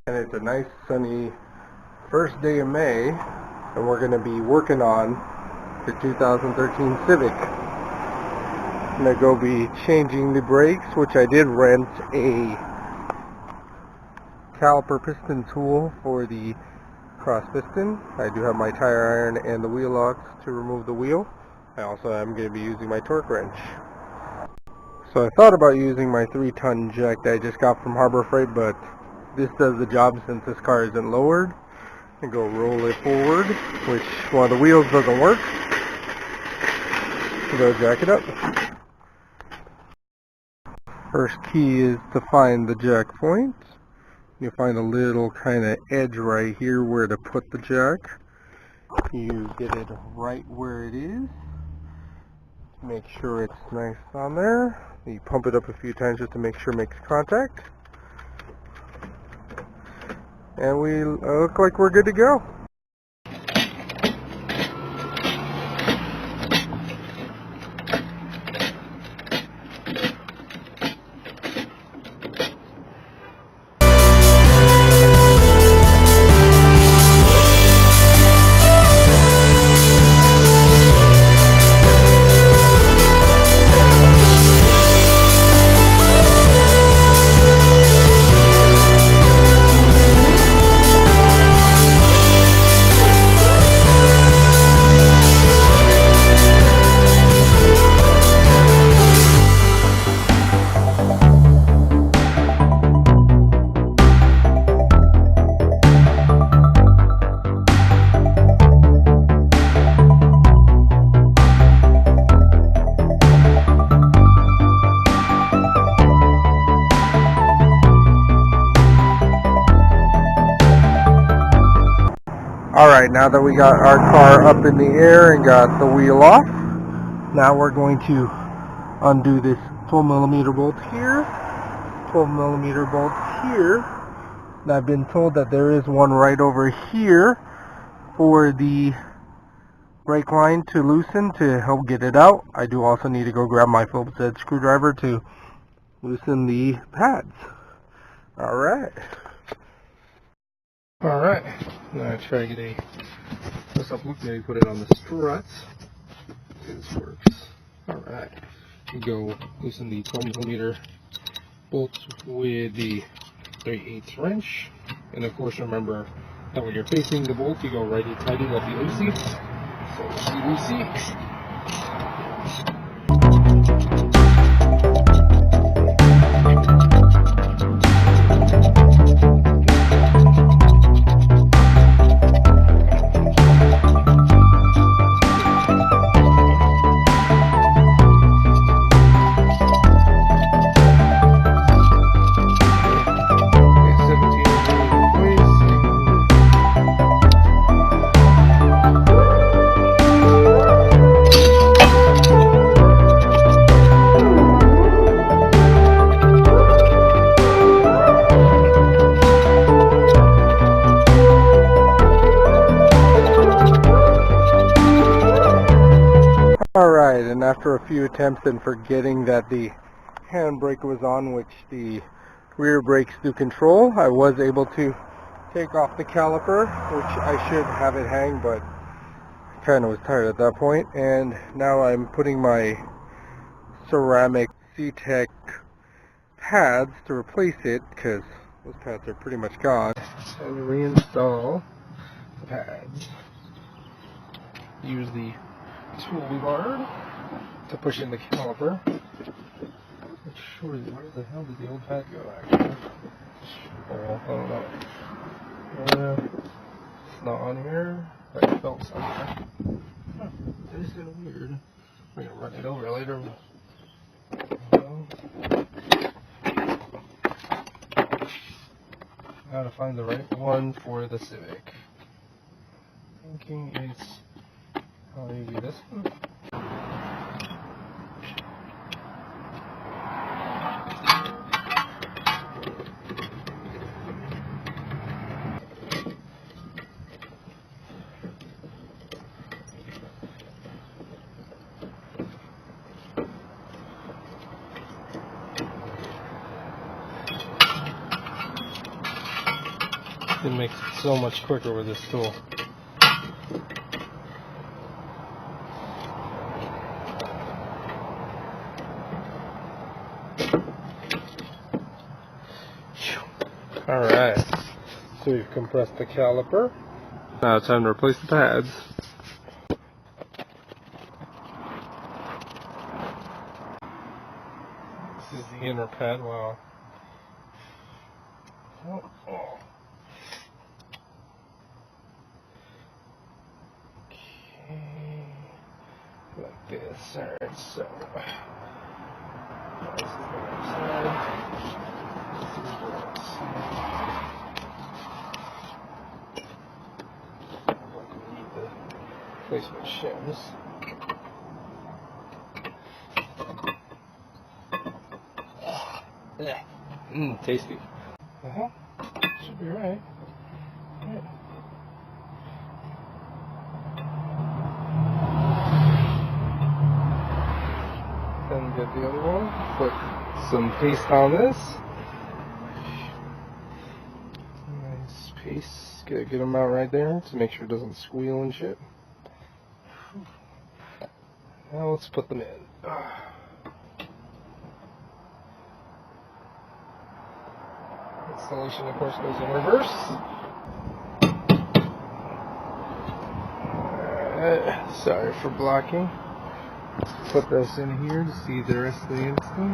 And it's a nice sunny first day of May, and we're going to be working on the 2013 Civic. I'm going to go be changing the brakes, which I did rent a caliper piston tool for the cross piston. I do have my tire iron and the wheel locks to remove the wheel. I also am going to be using my torque wrench. So I thought about using my 3-ton jack that I just got from Harbor Freight, but this does the job since this car isn't lowered. And go roll it forward, which one of the wheels doesn't work. So go jack it up. First key is to find the jack point. You find a little kind of edge right here where to put the jack. You get it right where it is. Make sure it's nice on there. You pump it up a few times just to make sure it makes contact. And we look like we're good to go. Alright, now that we got our car up in the air and got the wheel off, now we're going to undo this 12mm bolt here, 12mm bolt here, and I've been told that there is one right over here for the brake line to loosen to help get it out. I do also need to go grab my Phillips head screwdriver to loosen the pads. Alright. Alright, now I try to get a close-up look, maybe put it on the struts. See if this works. Alright, you go loosen the 12mm bolts with the 3/8 wrench, and of course remember that when you're facing the bolt, you go righty-tighty, lefty-loosey. So lefty-loosey. Alright, and after a few attempts and forgetting that the handbrake was on, which the rear brakes do control, I was able to take off the caliper, which I should have it hang, but I kind of was tired at that point. And now I'm putting my ceramic C-Tech pads to replace it, because those pads are pretty much gone. And reinstall the pads. Use the toolbar to push in the caliper. Where the hell did the old pad go, actually? Oh, I don't know. It's not on here. I felt something. It is kind of weird. I'm gonna run it over later. Gotta find the right one for the Civic. Thinking it's maybe this one. It makes it so much quicker with this tool. Alright, so we've compressed the caliper. Now it's time to replace the pads. This is the inner pad. Wow. Oh. Okay, like this. Alright, so this is the left side. Replacement shims. Tasty. Should be right. Then get the other one. Put some paste on this. Nice paste. Get them out right there to make sure it doesn't squeal and shit. Now let's put them in. Installation, of course, goes in reverse. Sorry for blocking. Let's put this in here to see the rest of the install.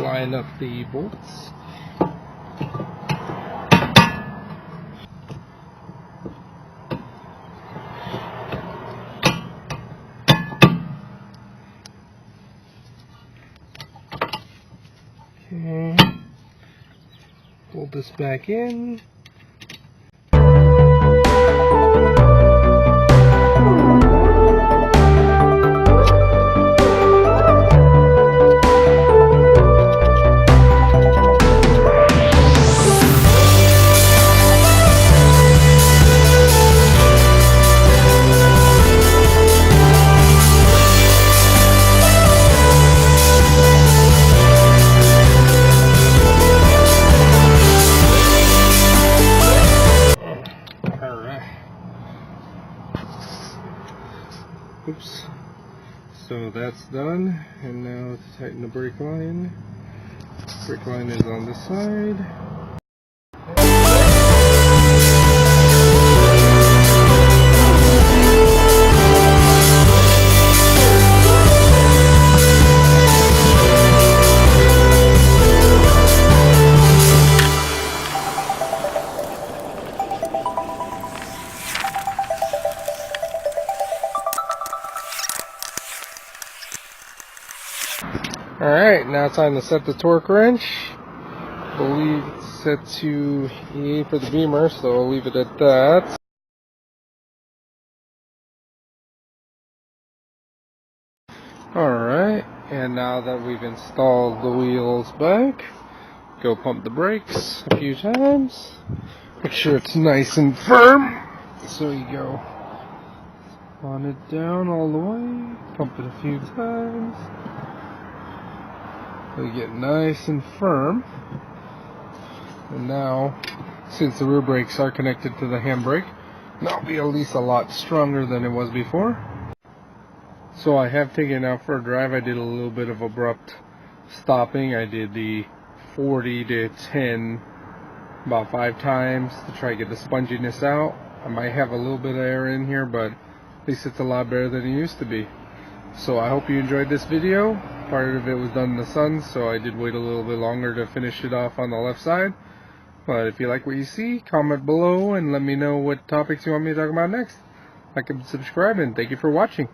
Line up the bolts. Okay, pull this back in. Oops. So that's done, and now let's tighten the brake line. Brake line is on this side. Alright, now it's time to set the torque wrench. I believe it's set to E8 for the Beamer, so I'll leave it at that. Alright, and now that we've installed the wheels back, go pump the brakes a few times. Make sure it's nice and firm. So you go on it down all the way, pump it a few times. They get nice and firm. And now, since the rear brakes are connected to the handbrake, that'll be at least a lot stronger than it was before. So I have taken it out for a drive. I did a little bit of abrupt stopping. I did the 40 to 10 about 5 times to try to get the sponginess out. I might have a little bit of air in here, but at least it's a lot better than it used to be. So I hope you enjoyed this video. Part of it was done in the sun, so I did wait a little bit longer to finish it off on the left side. But if you like what you see, comment below and let me know what topics you want me to talk about next. Like and subscribe, and thank you for watching.